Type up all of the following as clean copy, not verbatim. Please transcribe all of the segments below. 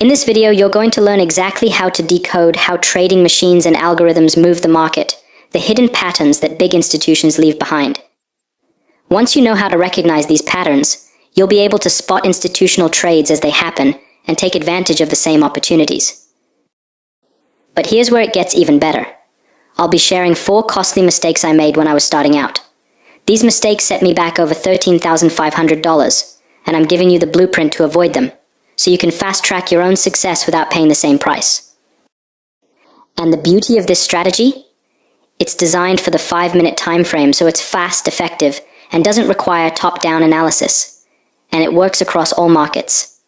In this video, you're going to learn exactly how to decode how trading machines and algorithms move the market, the hidden patterns that big institutions leave behind. Once you know how to recognize these patterns, you'll be able to spot institutional trades as they happen and take advantage of the same opportunities. But here's where it gets even better. I'll be sharing 4 costly mistakes I made when I was starting out. These mistakes set me back over $13,500, and I'm giving you the blueprint to avoid them, so you can fast-track your own success without paying the same price. And the beauty of this strategy? It's designed for the 5-minute time frame, so it's fast, effective, and doesn't require top-down analysis. And it works across all markets.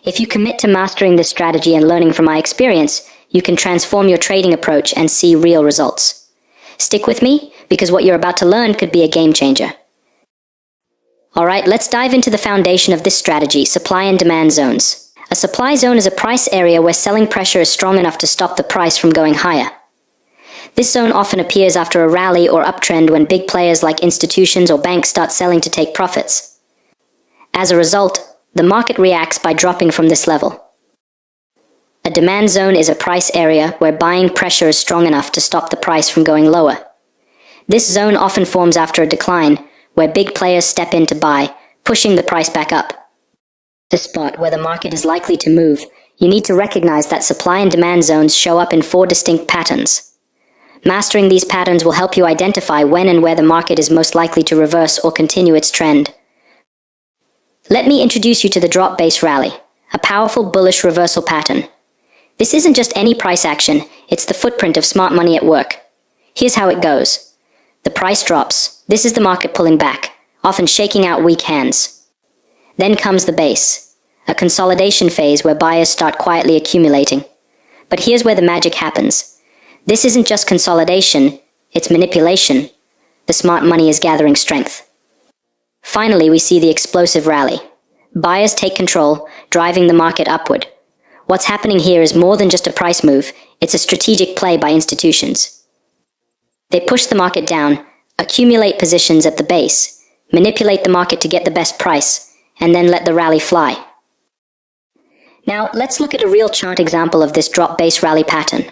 If you commit to mastering this strategy and learning from my experience, you can transform your trading approach and see real results. Stick with me, because what you're about to learn could be a game changer. Alright, let's dive into the foundation of this strategy, supply and demand zones. A supply zone is a price area where selling pressure is strong enough to stop the price from going higher. This zone often appears after a rally or uptrend when big players like institutions or banks start selling to take profits. As a result, the market reacts by dropping from this level. A demand zone is a price area where buying pressure is strong enough to stop the price from going lower. This zone often forms after a decline, where big players step in to buy, pushing the price back up. The spot where the market is likely to move, you need to recognize that supply and demand zones show up in 4 distinct patterns. Mastering these patterns will help you identify when and where the market is most likely to reverse or continue its trend. Let me introduce you to the drop-based rally, a powerful bullish reversal pattern. This isn't just any price action, it's the footprint of smart money at work. Here's how it goes. The price drops. This is the market pulling back, often shaking out weak hands. Then comes the base, a consolidation phase where buyers start quietly accumulating. But here's where the magic happens. This isn't just consolidation, it's manipulation. The smart money is gathering strength. Finally, we see the explosive rally. Buyers take control, driving the market upward. What's happening here is more than just a price move, it's a strategic play by institutions. They push the market down, accumulate positions at the base, manipulate the market to get the best price, and then let the rally fly. Now, let's look at a real chart example of this drop-based rally pattern.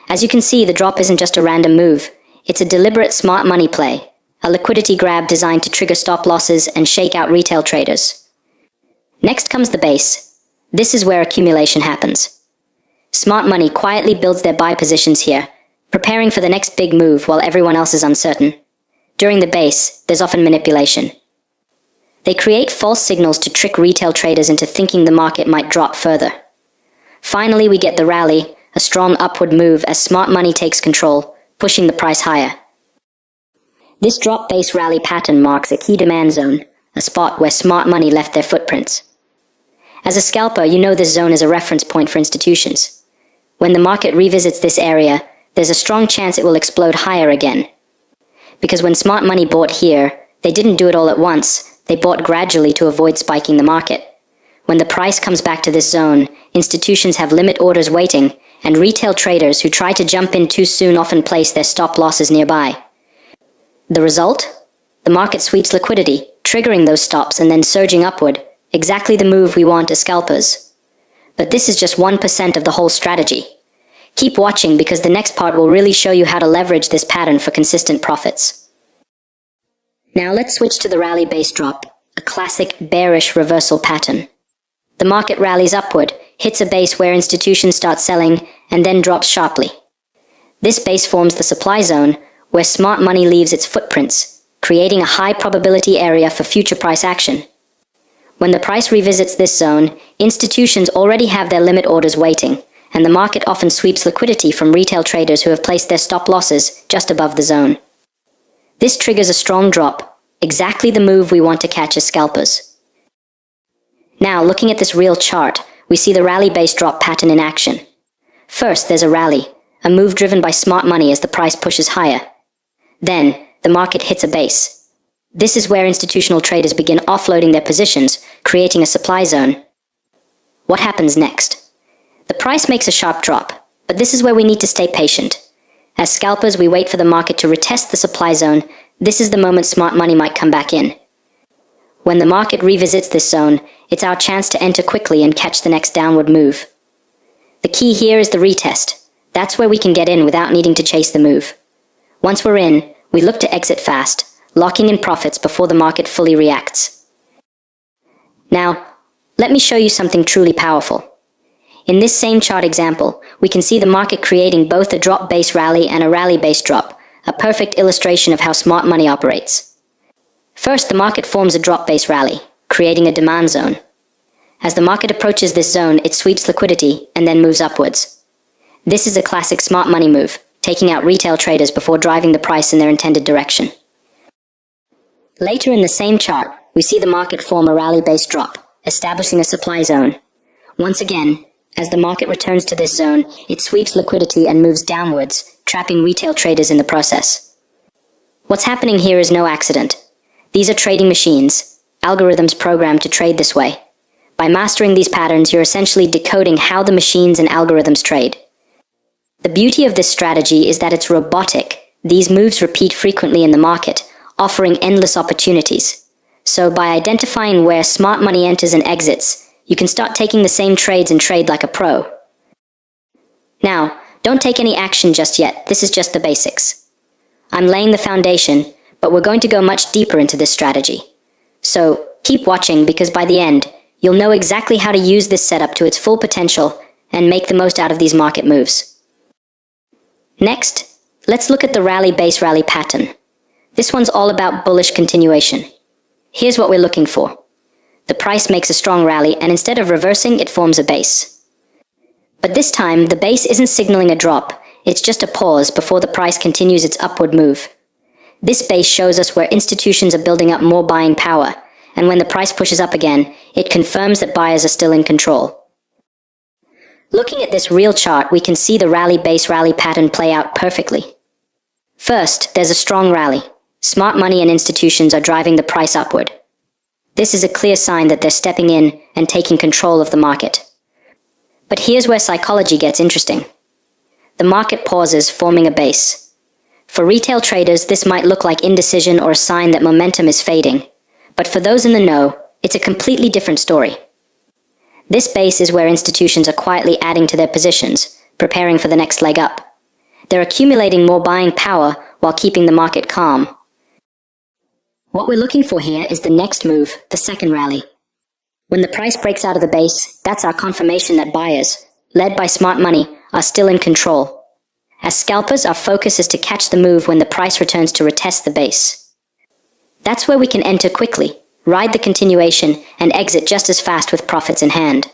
As you can see, the drop isn't just a random move, it's a deliberate smart money play, a liquidity grab designed to trigger stop losses and shake out retail traders. Next comes the base. This is where accumulation happens. Smart money quietly builds their buy positions here, preparing for the next big move while everyone else is uncertain. During the base, there's often manipulation. They create false signals to trick retail traders into thinking the market might drop further. Finally, we get the rally, a strong upward move as smart money takes control, pushing the price higher. This drop-based rally pattern marks a key demand zone, a spot where smart money left their footprints. As a scalper, you know this zone is a reference point for institutions. When the market revisits this area, there's a strong chance it will explode higher again. Because when smart money bought here, they didn't do it all at once, they bought gradually to avoid spiking the market. When the price comes back to this zone, institutions have limit orders waiting, and retail traders who try to jump in too soon often place their stop losses nearby. The result? The market sweeps liquidity, triggering those stops and then surging upward, exactly the move we want as scalpers. But this is just 1% of the whole strategy. Keep watching because the next part will really show you how to leverage this pattern for consistent profits. Now let's switch to the rally-based drop, a classic bearish reversal pattern. The market rallies upward, hits a base where institutions start selling, and then drops sharply. This base forms the supply zone, where smart money leaves its footprints, creating a high probability area for future price action. When the price revisits this zone, institutions already have their limit orders waiting, and the market often sweeps liquidity from retail traders who have placed their stop losses just above the zone. This triggers a strong drop, exactly the move we want to catch as scalpers. Now, looking at this real chart, we see the rally-based drop pattern in action. First, there's a rally, a move driven by smart money as the price pushes higher. Then, the market hits a base. This is where institutional traders begin offloading their positions, creating a supply zone. What happens next? The price makes a sharp drop, but this is where we need to stay patient. As scalpers, we wait for the market to retest the supply zone. This is the moment smart money might come back in. When the market revisits this zone, it's our chance to enter quickly and catch the next downward move. The key here is the retest. That's where we can get in without needing to chase the move. Once we're in, we look to exit fast, locking in profits before the market fully reacts. Now, let me show you something truly powerful. In this same chart example, we can see the market creating both a drop-based rally and a rally-based drop, a perfect illustration of how smart money operates. First, the market forms a drop-based rally, creating a demand zone. As the market approaches this zone, it sweeps liquidity and then moves upwards. This is a classic smart money move, taking out retail traders before driving the price in their intended direction. Later in the same chart, we see the market form a rally-based drop, establishing a supply zone. Once again, as the market returns to this zone, it sweeps liquidity and moves downwards, trapping retail traders in the process. What's happening here is no accident. These are trading machines, algorithms programmed to trade this way. By mastering these patterns, you're essentially decoding how the machines and algorithms trade. The beauty of this strategy is that it's robotic. These moves repeat frequently in the market, offering endless opportunities. So by identifying where smart money enters and exits, you can start taking the same trades and trade like a pro. Now, don't take any action just yet. This is just the basics. I'm laying the foundation, but we're going to go much deeper into this strategy. So keep watching, because by the end, you'll know exactly how to use this setup to its full potential and make the most out of these market moves. Next, let's look at the rally-based rally pattern. This one's all about bullish continuation. Here's what we're looking for. The price makes a strong rally, and instead of reversing, it forms a base. But this time, the base isn't signaling a drop, it's just a pause before the price continues its upward move. This base shows us where institutions are building up more buying power, and when the price pushes up again, it confirms that buyers are still in control. Looking at this real chart, we can see the rally-based rally pattern play out perfectly. First, there's a strong rally. Smart money and institutions are driving the price upward. This is a clear sign that they're stepping in and taking control of the market. But here's where psychology gets interesting. The market pauses, forming a base. For retail traders, this might look like indecision or a sign that momentum is fading. But for those in the know, it's a completely different story. This base is where institutions are quietly adding to their positions, preparing for the next leg up. They're accumulating more buying power while keeping the market calm. What we're looking for here is the next move, the second rally. When the price breaks out of the base, that's our confirmation that buyers, led by smart money, are still in control. As scalpers, our focus is to catch the move when the price returns to retest the base. That's where we can enter quickly, ride the continuation, and exit just as fast with profits in hand.